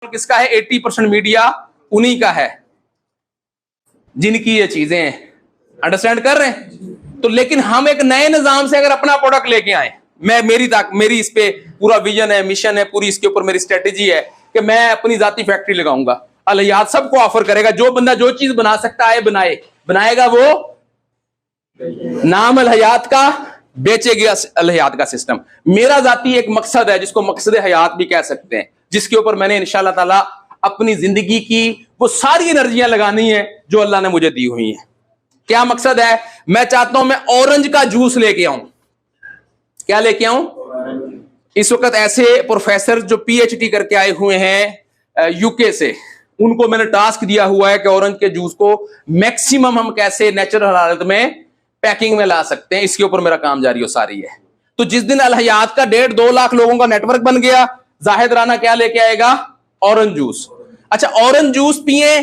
किसका है? 80% मीडिया उन्हीं का है जिनकी ये चीजें अंडरस्टैंड कर रहे हैं। तो लेकिन हम एक नए निजाम से अगर अपना प्रोडक्ट लेके आए, मेरी इस पे पूरा विजन है, मिशन है, पूरी इसके ऊपर मेरी स्ट्रेटेजी है कि मैं अपनी जाती फैक्ट्री लगाऊंगा। अल हयात सबको ऑफर करेगा, जो बंदा जो चीज बना सकता है बनाएगा, वो नाम अल हयात का बेचेगा अल हयात का सिस्टम। मेरा जाती एक मकसद है जिसको मकसद हयात भी कह सकते हैं, जिसके ऊपर मैंने इंशाअल्लाह ताला अपनी जिंदगी की वो सारी एनर्जियां लगानी है जो अल्लाह ने मुझे दी हुई हैं। क्या मकसद है? मैं चाहता हूं मैं ऑरेंज का जूस लेके आऊं। क्या लेके आऊं? इस वक्त ऐसे प्रोफेसर जो पीएचडी करके आए हुए हैं यूके से, उनको मैंने टास्क दिया हुआ है कि ऑरेंज के जूस को मैक्सिमम हम कैसे नेचुरल हालत में पैकिंग में ला सकते हैं, इसके ऊपर मेरा काम जारी हो सारी है। तो जिस दिन अल हयात का 1.5-2 लाख लोगों का नेटवर्क बन गया, जाहिद राना क्या लेके आएगा? Orange juice. अच्छा, ऑरेंज जूस पिए,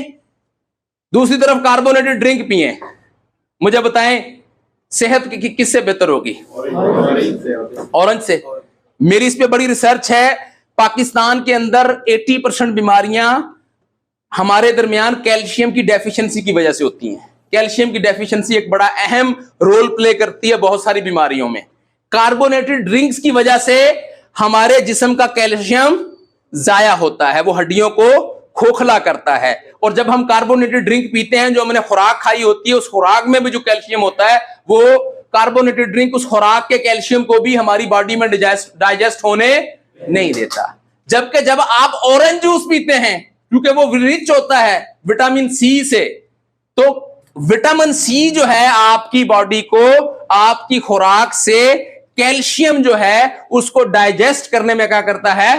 दूसरी तरफ कार्बोनेटेड ड्रिंक पिए, मुझे बताएं सेहत किससे बेहतर होगी? ऑरेंज से। मेरी इस पे बड़ी रिसर्च है। पाकिस्तान के अंदर 80% बीमारियां हमारे दरमियान कैल्शियम की डेफिशिएंसी की वजह से होती हैं। कैल्शियम की डेफिशिएंसी एक बड़ा अहम रोल प्ले करती है बहुत सारी बीमारियों में। कार्बोनेटेड ड्रिंक्स की वजह से हमारे जिस्म का कैल्शियम जाया होता है, वो हड्डियों को खोखला करता है। और जब हम कार्बोनेटेड ड्रिंक पीते हैं, जो हमने खुराक खाई होती है, उस खुराक में भी जो कैल्शियम होता है, वो कार्बोनेटेड ड्रिंक उस खुराक के कैल्शियम को भी हमारी बॉडी में डाइजेस्ट होने नहीं देता। जबकि जब आप ऑरेंज जूस पीते हैं, क्योंकि वो रिच होता है विटामिन सी से, तो विटामिन सी जो है आपकी बॉडी को आपकी खुराक से कैल्शियम जो है उसको डाइजेस्ट करने में क्या करता है?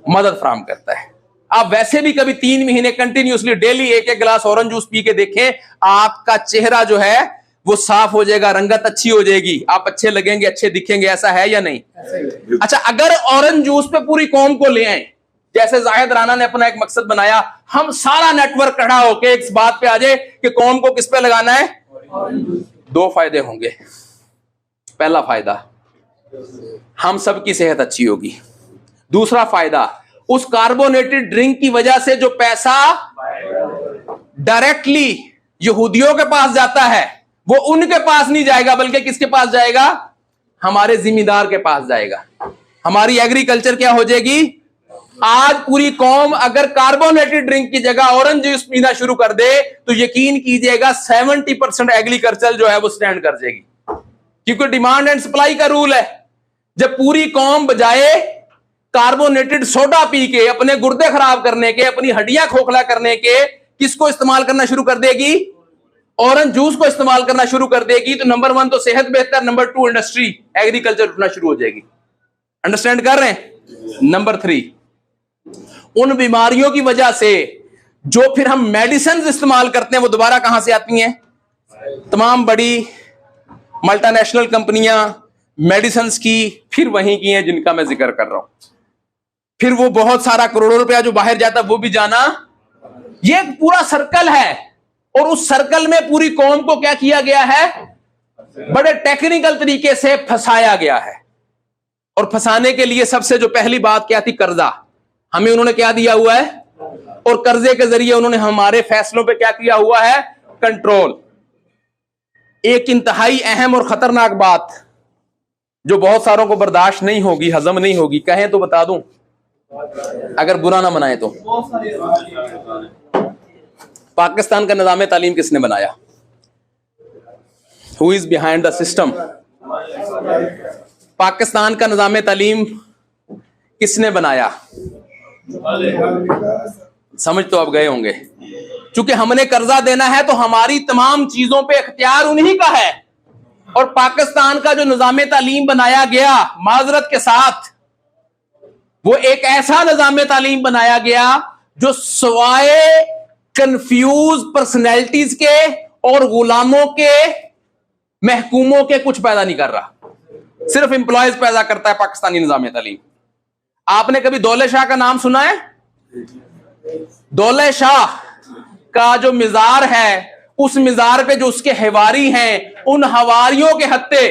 मदद फराहम करता है। आप वैसे भी कभी 3 महीने कंटिन्यूसली डेली एक गिलास ऑरेंज जूस पी के देखें, आपका चेहरा जो है वो साफ हो जाएगा, रंगत अच्छी हो जाएगी, आप अच्छे लगेंगे, अच्छे दिखेंगे। ऐसा है या नहीं? अच्छा, अगर ऑरेंज जूस पे पूरी कौम को ले आए, जैसे जाहिद राना ने अपना एक मकसद बनाया, हम सारा नेटवर्क खड़ा होके इस बात पे आ जाए कि कौम को किस पे लगाना है, 2 फायदे होंगे। पहला फायदा, हम सबकी सेहत अच्छी होगी। दूसरा फायदा, उस कार्बोनेटेड ड्रिंक की वजह से जो पैसा डायरेक्टली यहूदियों के पास जाता है, वो उनके पास नहीं जाएगा, बल्कि किसके पास जाएगा? हमारे जिम्मेदार के पास जाएगा। हमारी एग्रीकल्चर क्या हो जाएगी? आज पूरी कौम अगर कार्बोनेटेड ड्रिंक की जगह ऑरेंज जूस पीना शुरू कर दे, तो यकीन कीजिएगा 70% एग्रीकल्चर जो है वो स्टैंड कर जाएगी। क्योंकि डिमांड एंड सप्लाई का रूल है। जब पूरी कौम बजाए कार्बोनेटेड सोडा पी के अपने गुर्दे खराब करने के, अपनी हड्डियां खोखला करने के, किसको इस्तेमाल करना शुरू कर देगी? ऑरेंज जूस को इस्तेमाल करना शुरू कर देगी। तो नंबर 1 तो सेहत बेहतर, नंबर 2 इंडस्ट्री एग्रीकल्चर उठना शुरू हो जाएगी। अंडरस्टैंड कर रहे हैं? नंबर 3, उन बीमारियों की वजह से जो फिर हम मेडिसिन इस्तेमाल करते हैं, वो दोबारा कहां से आती हैं? तमाम बड़ी मल्टीनेशनल कंपनियां मेडिसिन की फिर वहीं की हैं जिनका मैं जिक्र कर रहा हूं। फिर वो बहुत सारा करोड़ों रुपया जो बाहर जाता है वो भी जाना। ये एक पूरा सर्कल है, और उस सर्कल में पूरी कौम को क्या किया गया है? बड़े टेक्निकल तरीके से फंसाया गया है। और फंसाने के लिए सबसे जो पहली बात क्या थी? कर्जा। हमें उन्होंने क्या दिया हुआ है? और कर्जे के जरिए उन्होंने हमारे फैसलों पे क्या किया हुआ है? कंट्रोल। एक इंतहाई अहम और खतरनाक बात जो बहुत सारों को बर्दाश्त नहीं होगी, हजम नहीं होगी, कहें तो बता दूं, अगर बुरा ना मनाए तो। पाकिस्तान का निजाम तालीम किसने बनाया? Who is behind the system? Pakistan का निजाम तालीम किसने बनाया? समझ तो अब गए होंगे। चूंकि हमने कर्जा देना है तो हमारी तमाम चीजों पे इख्तियार उन्हीं का है। और पाकिस्तान का जो निजाम तालीम बनाया गया, माजरत के साथ, वो एक ऐसा निजाम तालीम बनाया गया जो सवाए कंफ्यूज पर्सनैलिटीज के और गुलामों के, महकूमों के कुछ पैदा नहीं कर रहा, सिर्फ एम्प्लॉयज पैदा करता है पाकिस्तानी निजाम तालीम। आपने कभी दौलत शाह का नाम सुना है? दौलत शाह का जो मिजार है, उस मिजार पे जो उसके हवारी हैं, उन हवारियों के हत्ते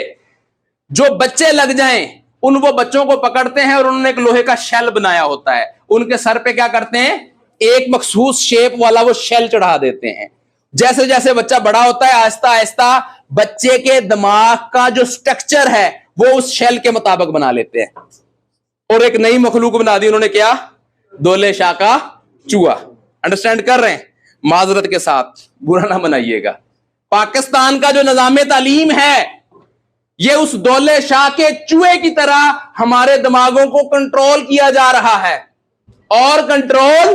जो बच्चे लग जाएं, उन वो बच्चों को पकड़ते हैं और उन्होंने एक लोहे का शेल बनाया होता है, उनके सर पे क्या करते हैं, एक मखसूस शेप वाला वो शेल चढ़ा देते हैं। जैसे जैसे बच्चा बड़ा होता है आहिस्ता आहिस्ता बच्चे के दिमाग का जो स्ट्रक्चर है वो उस शेल के मुताबिक बना लेते हैं और एक नई मखलूक बना दी उन्होंने, क्या, दोले शाह का चूहा। अंडरस्टैंड कर रहे हैं? माजरत के साथ बुरा ना बनाइएगा, पाकिस्तान का जो निजाम तालीम है ये उस दौले शाह के चूहे की तरह हमारे दिमागों को कंट्रोल किया जा रहा है और कंट्रोल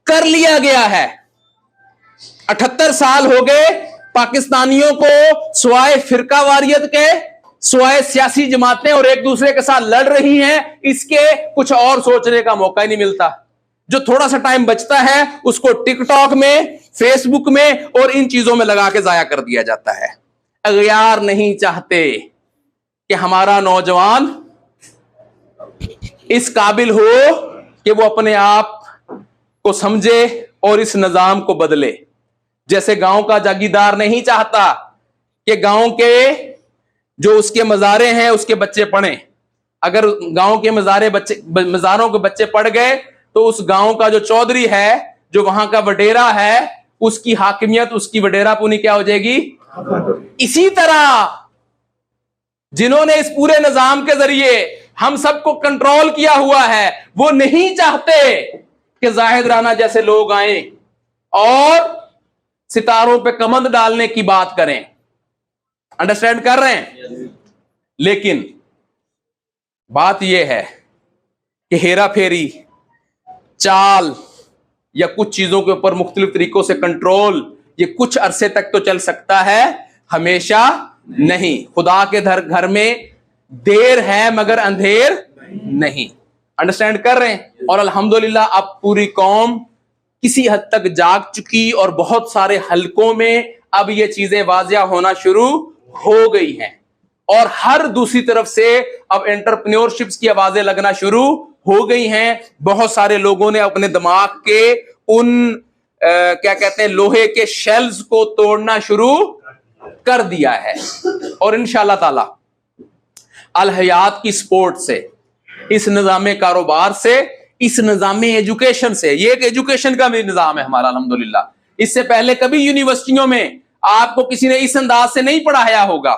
कर लिया गया है। 78 साल हो गए पाकिस्तानियों को सिवाय फिरका वारियत के, सिवाय सियासी जमातें और एक दूसरे के साथ लड़ रही हैं, इसके कुछ और सोचने का मौका ही नहीं मिलता। जो थोड़ा सा टाइम बचता है उसको टिकटॉक में, फेसबुक में और इन चीजों में लगा के जाया कर दिया जाता है। अगयार नहीं चाहते कि हमारा नौजवान इस काबिल हो कि वो अपने आप को समझे और इस निजाम को बदले। जैसे गांव का जागीरदार नहीं चाहता कि गांव के जो उसके मज़ारे हैं उसके बच्चे पढ़ें। अगर गांव के मज़ारों के बच्चे पढ़ गए तो उस गांव का जो चौधरी है, जो वहां का वडेरा है, उसकी हाकिमियत, उसकी वडेरा पुनी क्या हो जाएगी। इसी तरह जिन्होंने इस पूरे निजाम के जरिए हम सबको कंट्रोल किया हुआ है वो नहीं चाहते कि जाहिद राना जैसे लोग आए और सितारों पे कमंद डालने की बात करें। अंडरस्टैंड कर रहे हैं? लेकिन बात यह है कि हेरा फेरी, चाल या कुछ चीजों के ऊपर मुख्तलिफ तरीकों से कंट्रोल ये कुछ अरसे तक तो चल सकता है, हमेशा नहीं। खुदा के घर में देर है मगर अंधेर नहीं। अंडरस्टैंड कर रहे हैं? और अल्हम्दुलिल्लाह अब पूरी कौम किसी हद तक जाग चुकी और बहुत सारे हलकों में अब ये चीजें वाजिया होना शुरू हो गई हैं और हर दूसरी तरफ से अब एंटरप्रेन्योरशिप्स की आवाजें लगना शुरू हो गई हैं। बहुत सारे लोगों ने अपने दिमाग के उन क्या कहते हैं लोहे के शेल्स को तोड़ना शुरू कर दिया है और इंशाअल्लाह ताला अल हयात की सपोर्ट से, इस निजाम कारोबार से, इस निजाम एजुकेशन से, ये एक एजुकेशन का भी निजाम है हमारा अल्हम्दुलिल्लाह। इससे पहले कभी यूनिवर्सिटियों में आपको किसी ने इस अंदाज से नहीं पढ़ाया होगा।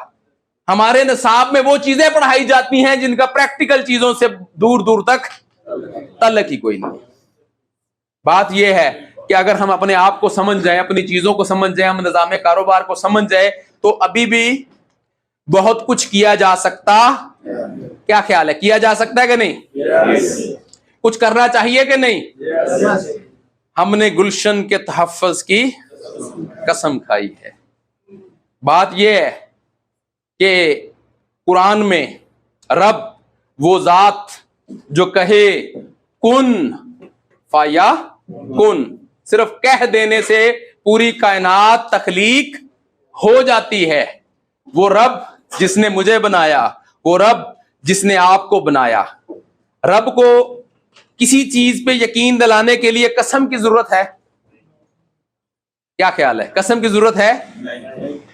हमारे निसाब में वो चीजें पढ़ाई जाती हैं जिनका प्रैक्टिकल चीजों से दूर दूर तक तल्लक ही कोई नहीं। बात यह है कि अगर हम अपने आप को समझ जाए, अपनी चीजों को समझ जाए, हम निजाम कारोबार को समझ जाए तो अभी भी बहुत कुछ किया जा सकता। क्या ख्याल है, किया जा सकता है कि नहीं? कुछ करना चाहिए कि नहीं? हमने गुलशन के तहफ़्फ़ुज़ की कसम खाई है। बात यह है कि कुरान में रब वो जात जो कहे कुन फाया कुन, सिर्फ कह देने से पूरी कायनात तख्लीक हो जाती है। वो रब जिसने मुझे बनाया, वो रब जिसने आपको बनाया। रब को किसी चीज पे यकीन दिलाने के लिए कसम की जरूरत है? क्या ख्याल है, कसम की जरूरत है?